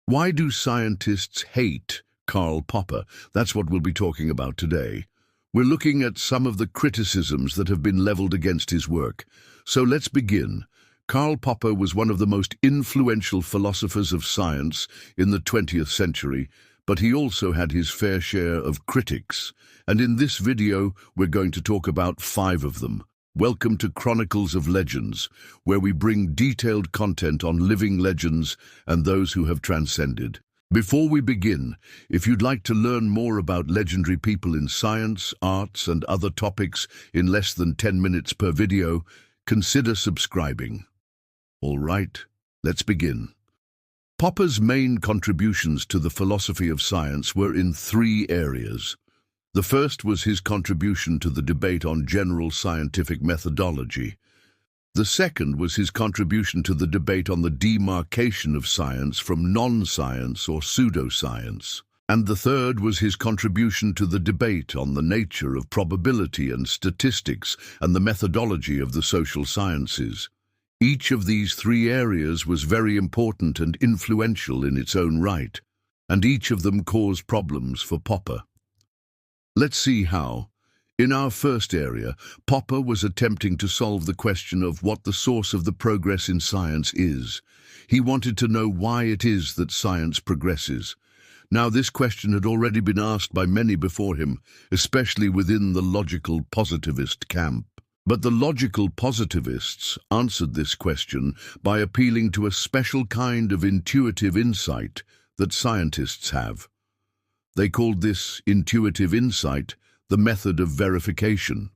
Why do scientists hate Karl Popper? That's what we'll be talking about today. We're looking at some of the criticisms that have been leveled against his work. So let's begin. Karl Popper was one of the most influential philosophers of science in the 20th century, but he also had his fair share of critics. And in this video, we're going to talk about 5 of them. Welcome to Chronicles of Legends, where we bring detailed content on living legends and those who have transcended. Before we begin, if you'd like to learn more about legendary people in science, arts, and other topics in less than 10 minutes per video, consider subscribing. All right, let's begin. Popper's main contributions to the philosophy of science were in 3 areas. The first was his contribution to the debate on general scientific methodology. The second was his contribution to the debate on the demarcation of science from non-science or pseudoscience. And the third was his contribution to the debate on the nature of probability and statistics and the methodology of the social sciences. Each of these 3 areas was very important and influential in its own right, and each of them caused problems for Popper. Let's see how. In our first area, Popper was attempting to solve the question of what the source of the progress in science is. He wanted to know why it is that science progresses. Now, this question had already been asked by many before him, especially within the logical positivist camp. But the logical positivists answered this question by appealing to a special kind of intuitive insight that scientists have. They called this intuitive insight the method of verification.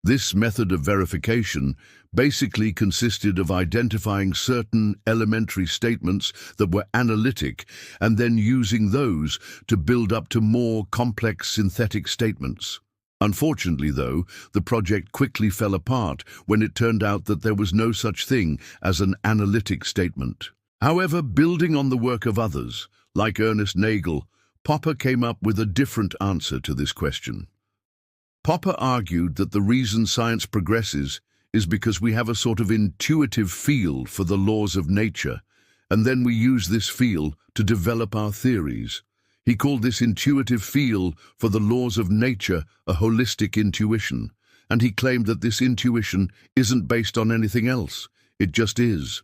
This method of verification basically consisted of identifying certain elementary statements that were analytic and then using those to build up to more complex synthetic statements. Unfortunately, though, the project quickly fell apart when it turned out that there was no such thing as an analytic statement. However, building on the work of others, like Ernest Nagel, Popper came up with a different answer to this question. Popper argued that the reason science progresses is because we have a sort of intuitive feel for the laws of nature, and then we use this feel to develop our theories. He called this intuitive feel for the laws of nature a holistic intuition, and he claimed that this intuition isn't based on anything else, it just is.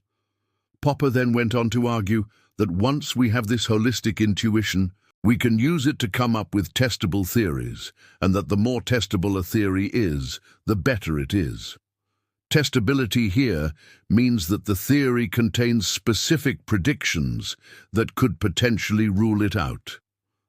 Popper then went on to argue that once we have this holistic intuition, we can use it to come up with testable theories, and that the more testable a theory is, the better it is. Testability here means that the theory contains specific predictions that could potentially rule it out.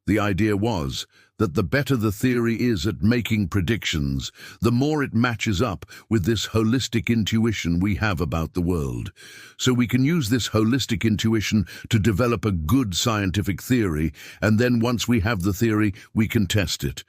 The idea was that the better the theory is at making predictions, the more it matches up with this holistic intuition we have about the world. So we can use this holistic intuition to develop a good scientific theory, and then once we have the theory, we can test it.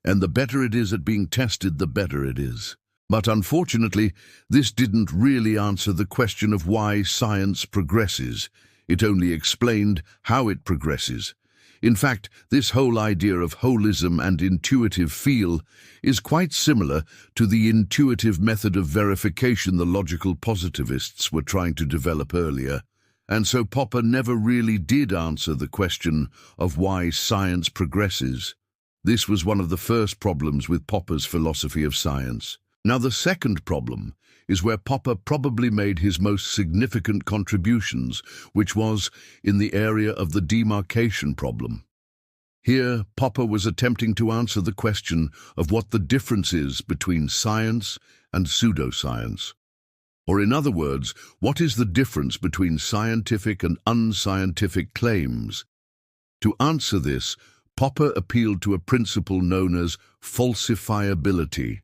And the better it is at being tested, the better it is. But unfortunately, this didn't really answer the question of why science progresses. It only explained how it progresses. In fact, this whole idea of holism and intuitive feel is quite similar to the intuitive method of verification the logical positivists were trying to develop earlier. And so Popper never really did answer the question of why science progresses. This was one of the first problems with Popper's philosophy of science. Now, the second problem is where Popper probably made his most significant contributions, which was in the area of the demarcation problem. Here, Popper was attempting to answer the question of what the difference is between science and pseudoscience. Or in other words, what is the difference between scientific and unscientific claims? To answer this, Popper appealed to a principle known as falsifiability.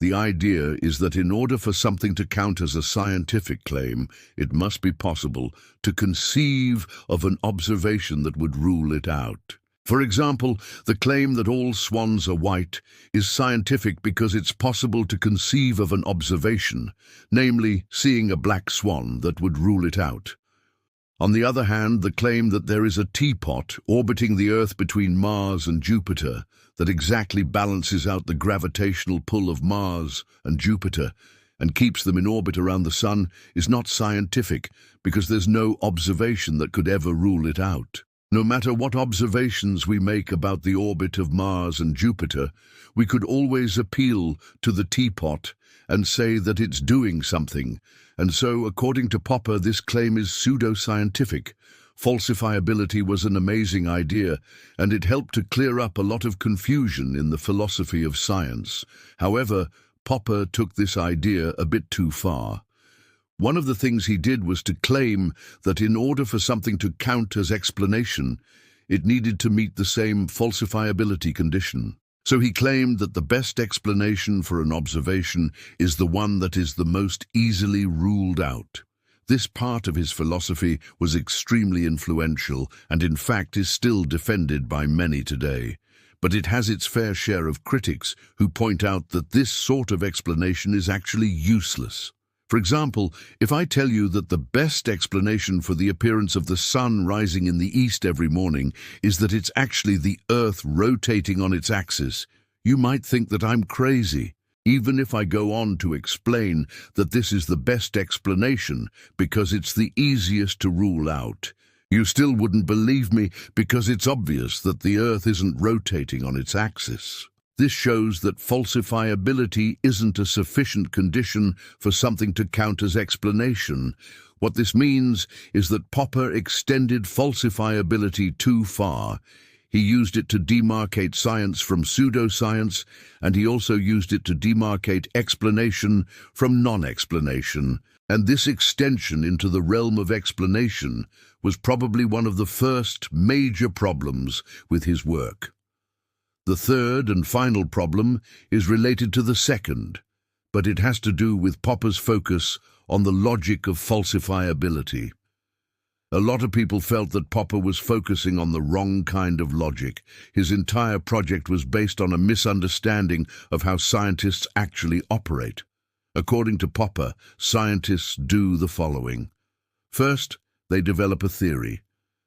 The idea is that in order for something to count as a scientific claim, it must be possible to conceive of an observation that would rule it out. For example, the claim that all swans are white is scientific because it's possible to conceive of an observation, namely seeing a black swan, that would rule it out. On the other hand, the claim that there is a teapot orbiting the Earth between Mars and Jupiter that exactly balances out the gravitational pull of Mars and Jupiter and keeps them in orbit around the sun is not scientific because there's no observation that could ever rule it out. No matter what observations we make about the orbit of Mars and Jupiter, we could always appeal to the teapot and say that it's doing something. And so, according to Popper, this claim is pseudoscientific. Falsifiability was an amazing idea, and it helped to clear up a lot of confusion in the philosophy of science. However, Popper took this idea a bit too far. One of the things he did was to claim that in order for something to count as explanation, it needed to meet the same falsifiability condition. So he claimed that the best explanation for an observation is the one that is the most easily ruled out. This part of his philosophy was extremely influential and in fact is still defended by many today. But it has its fair share of critics who point out that this sort of explanation is actually useless. For example, if I tell you that the best explanation for the appearance of the sun rising in the east every morning is that it's actually the Earth rotating on its axis, you might think that I'm crazy, even if I go on to explain that this is the best explanation because it's the easiest to rule out. You still wouldn't believe me because it's obvious that the Earth isn't rotating on its axis. This shows that falsifiability isn't a sufficient condition for something to count as explanation. What this means is that Popper extended falsifiability too far. He used it to demarcate science from pseudoscience, and he also used it to demarcate explanation from non-explanation. And this extension into the realm of explanation was probably one of the first major problems with his work. The third and final problem is related to the second, but it has to do with Popper's focus on the logic of falsifiability. A lot of people felt that Popper was focusing on the wrong kind of logic. His entire project was based on a misunderstanding of how scientists actually operate. According to Popper, scientists do the following. First, they develop a theory.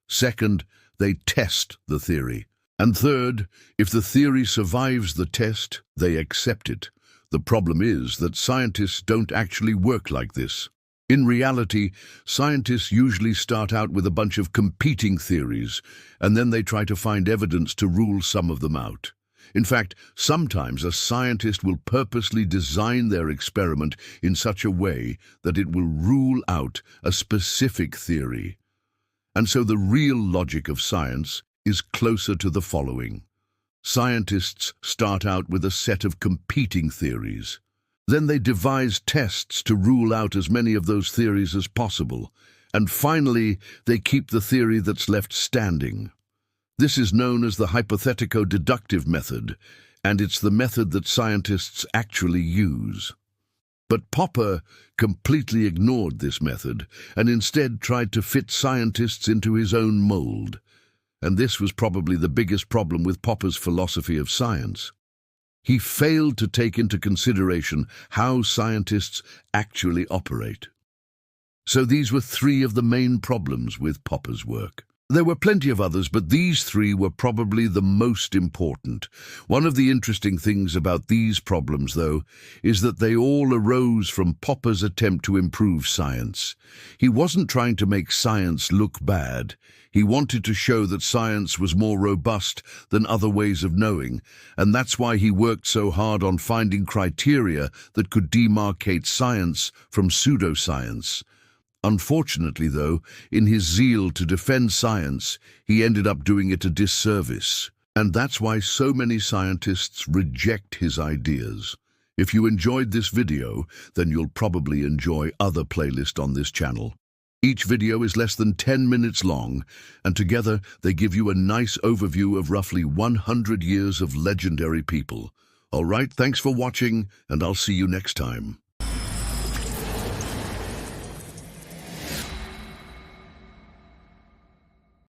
Second, they test the theory. And third, if the theory survives the test, they accept it. The problem is that scientists don't actually work like this. In reality, scientists usually start out with a bunch of competing theories, and then they try to find evidence to rule some of them out. In fact, sometimes a scientist will purposely design their experiment in such a way that it will rule out a specific theory. And so the real logic of science is closer to the following. Scientists start out with a set of competing theories. Then they devise tests to rule out as many of those theories as possible. And finally, they keep the theory that's left standing. This is known as the hypothetico-deductive method, and it's the method that scientists actually use. But Popper completely ignored this method and instead tried to fit scientists into his own mold. And this was probably the biggest problem with Popper's philosophy of science. He failed to take into consideration how scientists actually operate. So these were three of the main problems with Popper's work. There were plenty of others, but these three were probably the most important. One of the interesting things about these problems, though, is that they all arose from Popper's attempt to improve science. He wasn't trying to make science look bad. He wanted to show that science was more robust than other ways of knowing, and that's why he worked so hard on finding criteria that could demarcate science from pseudoscience. Unfortunately, though, in his zeal to defend science, he ended up doing it a disservice. And that's why so many scientists reject his ideas. If you enjoyed this video, then you'll probably enjoy other playlists on this channel. Each video is less than 10 minutes long, and together they give you a nice overview of roughly 100 years of legendary people. All right, thanks for watching, and I'll see you next time.